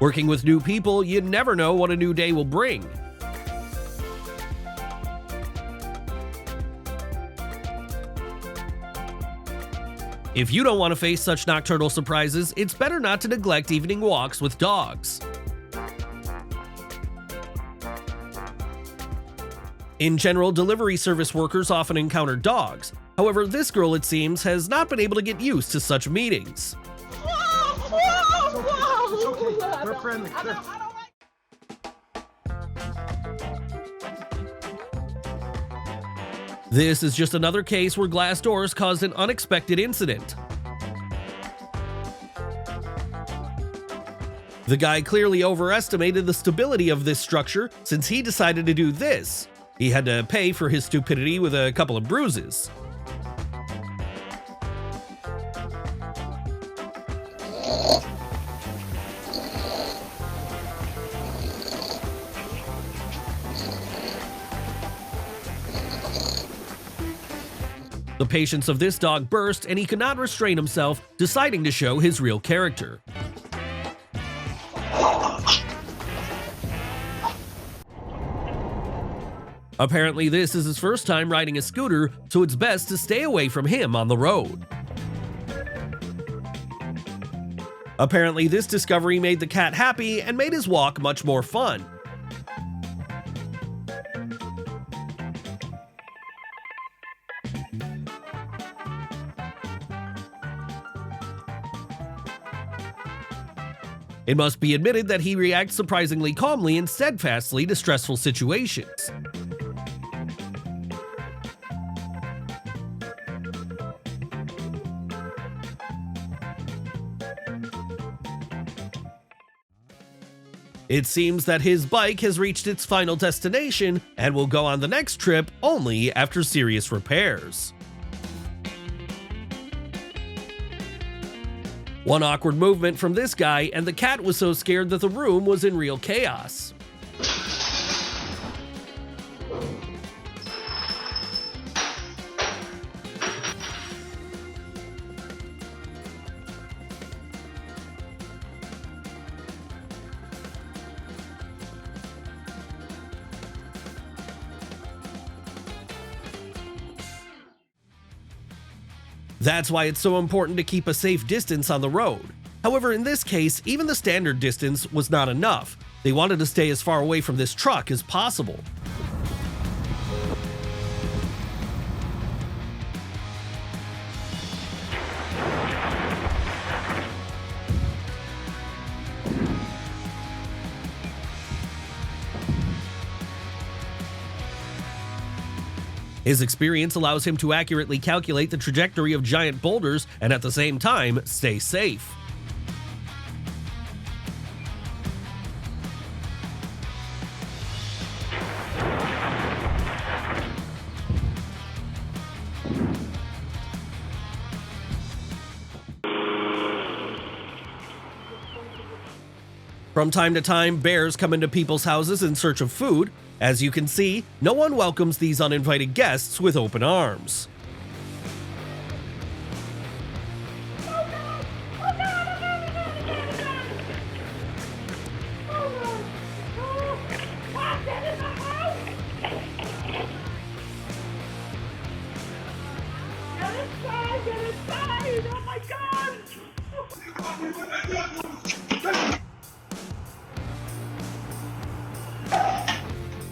Working with new people, you never know what a new day will bring. If you don't want to face such nocturnal surprises, it's better not to neglect evening walks with dogs. In general, delivery service workers often encounter dogs. However, this girl, it seems, has not been able to get used to such meetings. It's okay. They're friendly. This is just another case where glass doors caused an unexpected incident. The guy clearly overestimated the stability of this structure since he decided to do this. He had to pay for his stupidity with a couple of bruises. The patience of this dog burst, and he could not restrain himself, deciding to show his real character. Apparently, this is his first time riding a scooter, so it's best to stay away from him on the road. Apparently, this discovery made the cat happy and made his walk much more fun. It must be admitted that he reacts surprisingly calmly and steadfastly to stressful situations. It seems that his bike has reached its final destination and will go on the next trip only after serious repairs. One awkward movement from this guy, and the cat was so scared that the room was in real chaos. That's why it's so important to keep a safe distance on the road. However, in this case, even the standard distance was not enough. They wanted to stay as far away from this truck as possible. His experience allows him to accurately calculate the trajectory of giant boulders and at the same time stay safe. From time to time, bears come into people's houses in search of food. As you can see, no one welcomes these uninvited guests with open arms.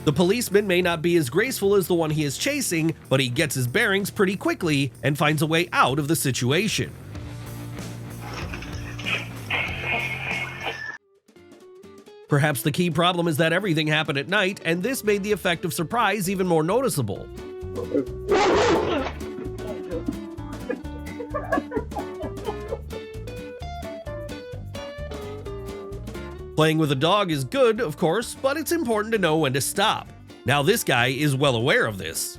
The policeman may not be as graceful as the one he is chasing, but he gets his bearings pretty quickly and finds a way out of the situation. Perhaps the key problem is that everything happened at night, and this made the effect of surprise even more noticeable. Playing with a dog is good, of course, but it's important to know when to stop. Now this guy is well aware of this.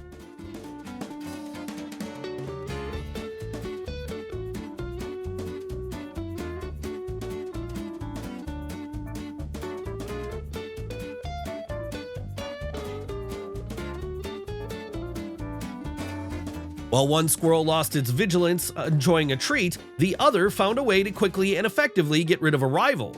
While one squirrel lost its vigilance enjoying a treat, the other found a way to quickly and effectively get rid of a rival.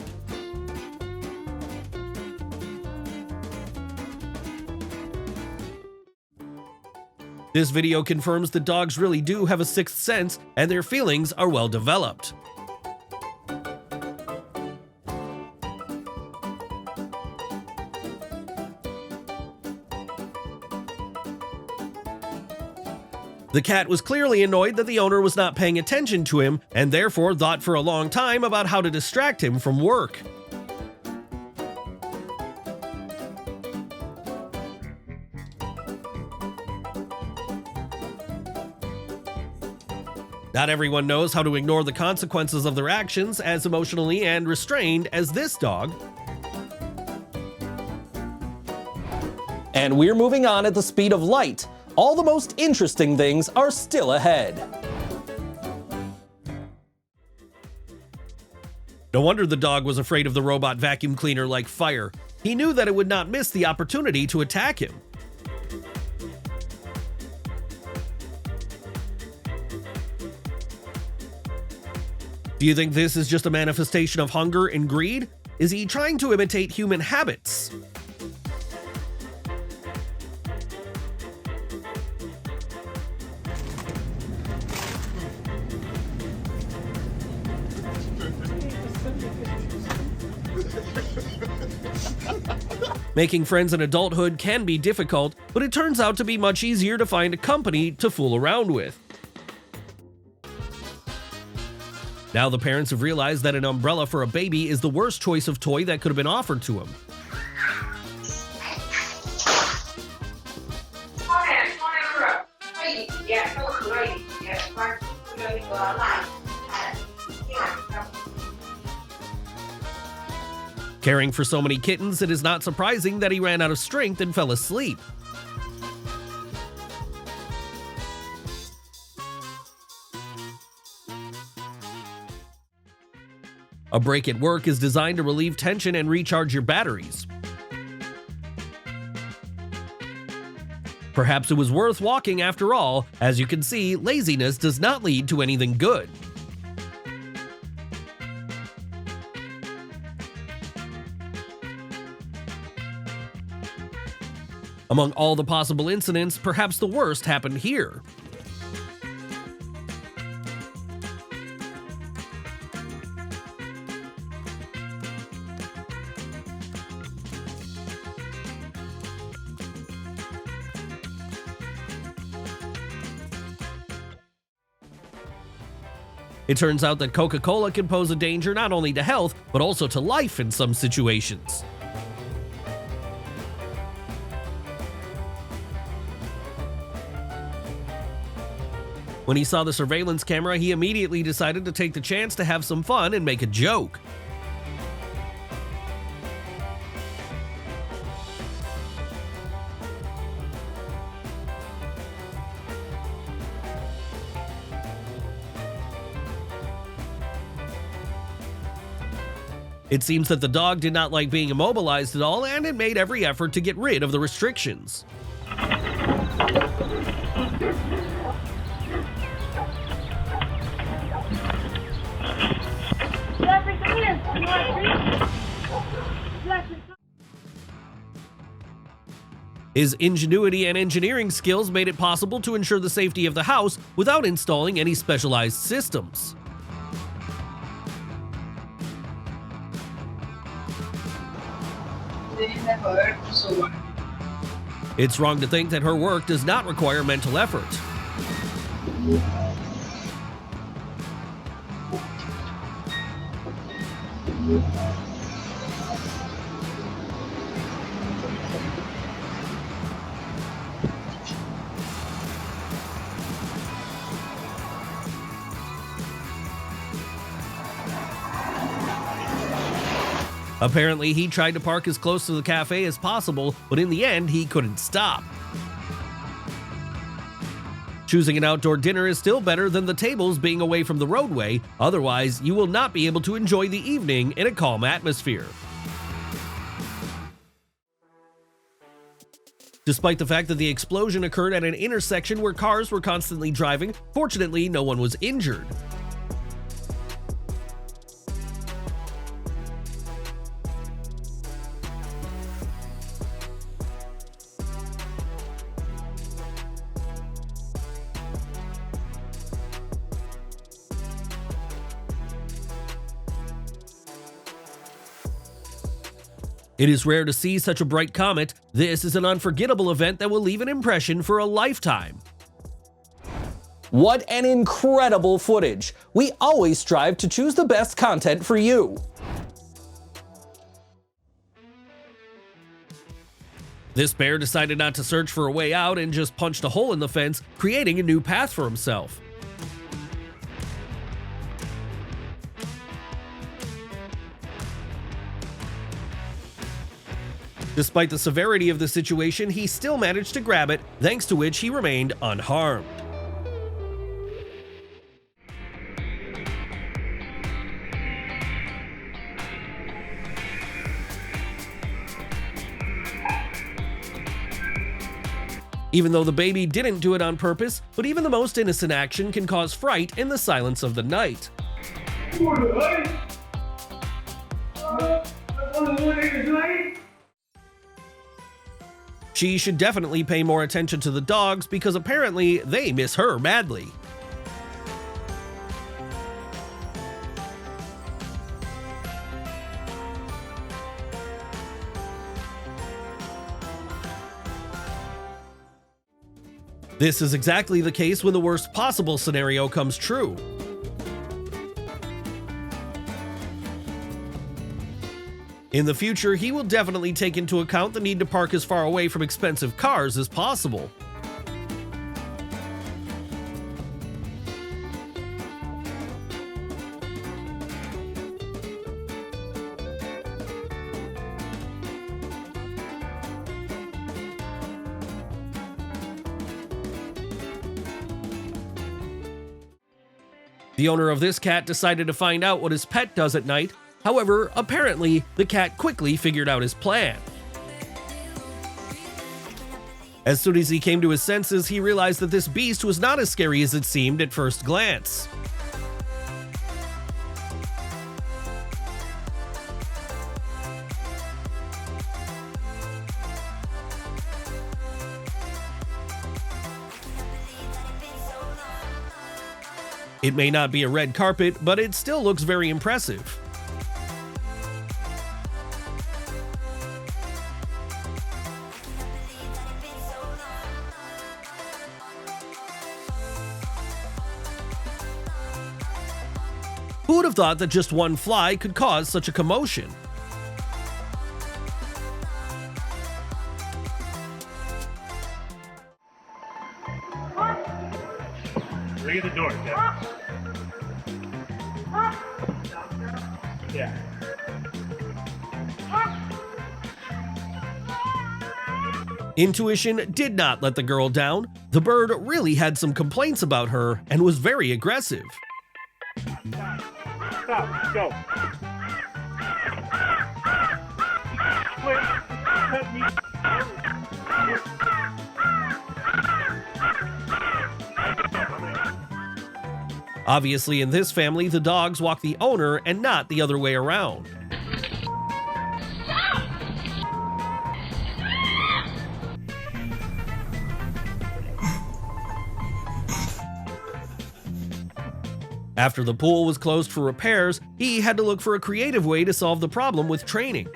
This video confirms that dogs really do have a sixth sense and their feelings are well developed. The cat was clearly annoyed that the owner was not paying attention to him and therefore thought for a long time about how to distract him from work. Not everyone knows how to ignore the consequences of their actions as emotionally and restrained as this dog. And we're moving on at the speed of light. All the most interesting things are still ahead. No wonder the dog was afraid of the robot vacuum cleaner like fire. He knew that it would not miss the opportunity to attack him. Do you think this is just a manifestation of hunger and greed? Is he trying to imitate human habits? Making friends in adulthood can be difficult, but it turns out to be much easier to find a company to fool around with. Now the parents have realized that an umbrella for a baby is the worst choice of toy that could have been offered to him. Caring for so many kittens, it is not surprising that he ran out of strength and fell asleep. A break at work is designed to relieve tension and recharge your batteries. Perhaps it was worth walking after all. As you can see, laziness does not lead to anything good. Among all the possible incidents, perhaps the worst happened here. It turns out that Coca-Cola can pose a danger not only to health, but also to life in some situations. When he saw the surveillance camera, he immediately decided to take the chance to have some fun and make a joke. It seems that the dog did not like being immobilized at all, and it made every effort to get rid of the restrictions. His ingenuity and engineering skills made it possible to ensure the safety of the house without installing any specialized systems. It's wrong to think that her work does not require mental effort. Apparently, he tried to park as close to the cafe as possible, but in the end, he couldn't stop. Choosing an outdoor dinner is still better than the tables being away from the roadway, otherwise you will not be able to enjoy the evening in a calm atmosphere. Despite the fact that the explosion occurred at an intersection where cars were constantly driving, fortunately no one was injured. It is rare to see such a bright comet. This is an unforgettable event that will leave an impression for a lifetime. What an incredible footage! We always strive to choose the best content for you. This bear decided not to search for a way out and just punched a hole in the fence, creating a new path for himself. Despite the severity of the situation, he still managed to grab it, thanks to which he remained unharmed. Even though the baby didn't do it on purpose, but even the most innocent action can cause fright in the silence of the night. She should definitely pay more attention to the dogs because apparently they miss her madly. This is exactly the case when the worst possible scenario comes true. In the future, he will definitely take into account the need to park as far away from expensive cars as possible. The owner of this cat decided to find out what his pet does at night. However, apparently, the cat quickly figured out his plan. As soon as he came to his senses, he realized that this beast was not as scary as it seemed at first glance. It may not be a red carpet, but it still looks very impressive. Who would have thought that just one fly could cause such a commotion? Ring at the door, yeah. Yeah. Intuition did not let the girl down. The bird really had some complaints about her and was very aggressive. Stop, go. Wait, let me. Obviously, in this family, the dogs walk the owner and not the other way around. After the pool was closed for repairs, he had to look for a creative way to solve the problem with training.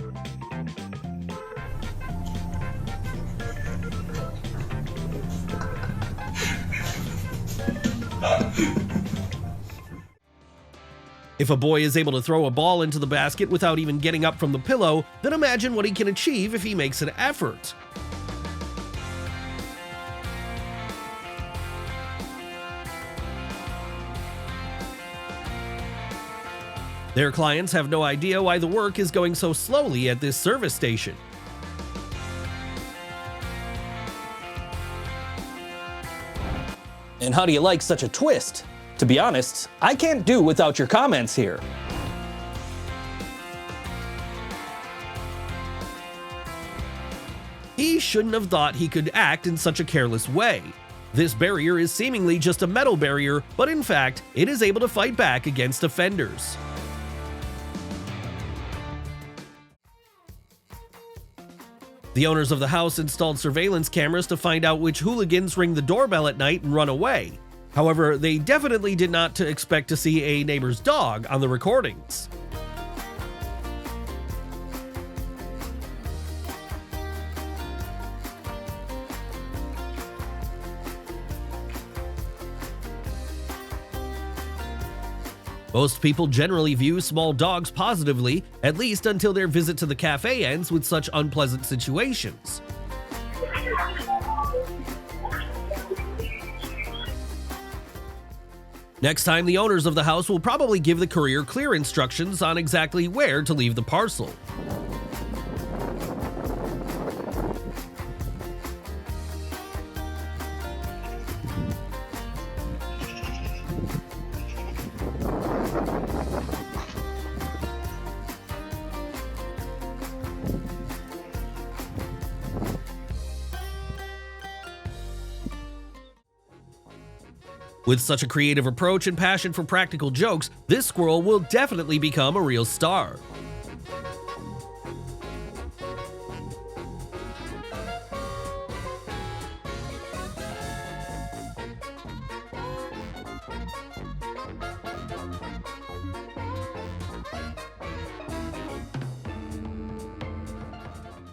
If a boy is able to throw a ball into the basket without even getting up from the pillow, then imagine what he can achieve if he makes an effort. Their clients have no idea why the work is going so slowly at this service station. And how do you like such a twist? To be honest, I can't do without your comments here. He shouldn't have thought he could act in such a careless way. This barrier is seemingly just a metal barrier, but in fact, it is able to fight back against offenders. The owners of the house installed surveillance cameras to find out which hooligans ring the doorbell at night and run away. However, they definitely did not expect to see a neighbor's dog on the recordings. Most people generally view small dogs positively, at least until their visit to the cafe ends with such unpleasant situations. Next time, the owners of the house will probably give the courier clear instructions on exactly where to leave the parcel. With such a creative approach and passion for practical jokes, this squirrel will definitely become a real star.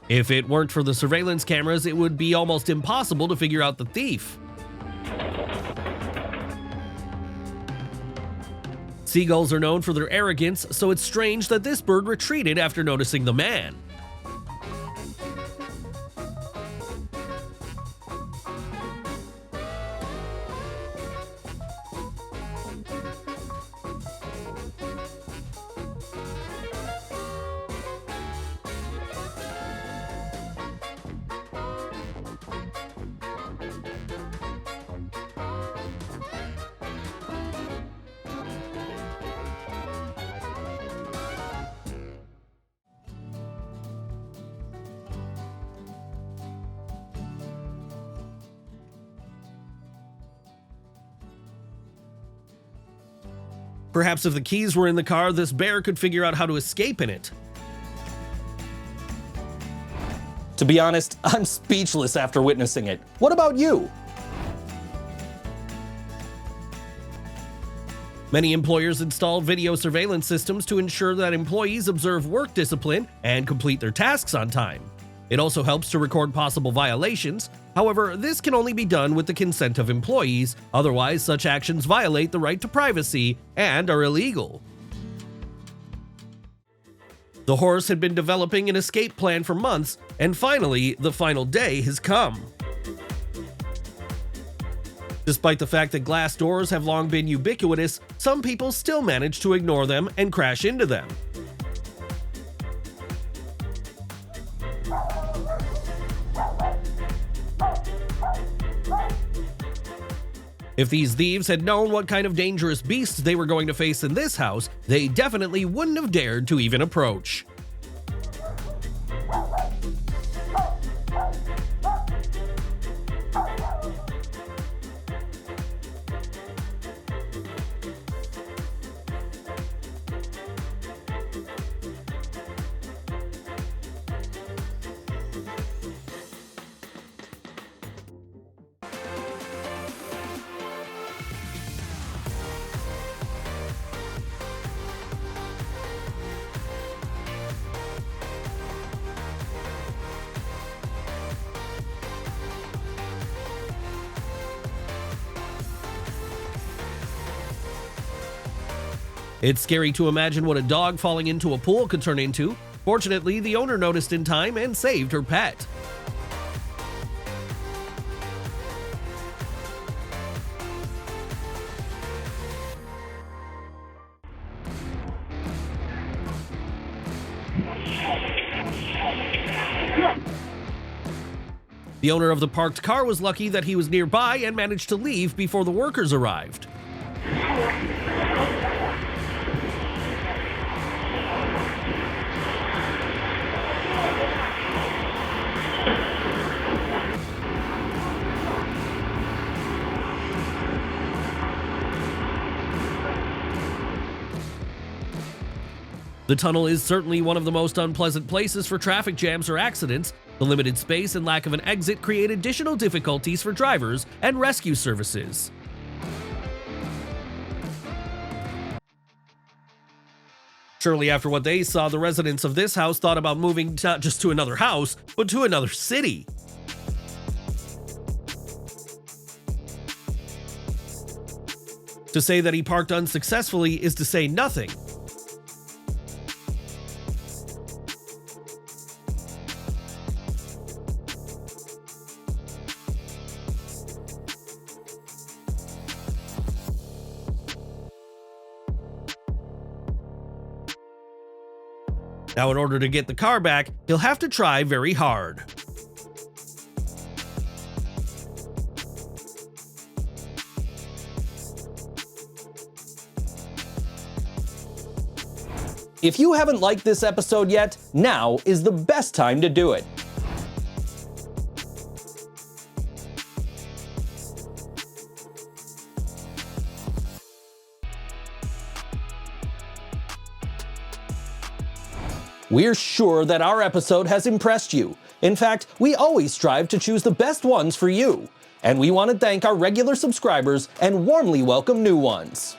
If it weren't for the surveillance cameras, it would be almost impossible to figure out the thief. Seagulls are known for their arrogance, so it's strange that this bird retreated after noticing the man. Perhaps if the keys were in the car, this bear could figure out how to escape in it. To be honest, I'm speechless after witnessing it. What about you? Many employers install video surveillance systems to ensure that employees observe work discipline and complete their tasks on time. It also helps to record possible violations. However, this can only be done with the consent of employees, otherwise such actions violate the right to privacy and are illegal. The horse had been developing an escape plan for months, and finally, the final day has come. Despite the fact that glass doors have long been ubiquitous, some people still manage to ignore them and crash into them. If these thieves had known what kind of dangerous beasts they were going to face in this house, they definitely wouldn't have dared to even approach. It's scary to imagine what a dog falling into a pool could turn into. Fortunately, the owner noticed in time and saved her pet. The owner of the parked car was lucky that he was nearby and managed to leave before the workers arrived. The tunnel is certainly one of the most unpleasant places for traffic jams or accidents. The limited space and lack of an exit create additional difficulties for drivers and rescue services. Surely after what they saw, the residents of this house thought about moving not just to another house, but to another city. To say that he parked unsuccessfully is to say nothing. Now, in order to get the car back, he'll have to try very hard. If you haven't liked this episode yet, now is the best time to do it. We're sure that our episode has impressed you. In fact, we always strive to choose the best ones for you. And we want to thank our regular subscribers and warmly welcome new ones.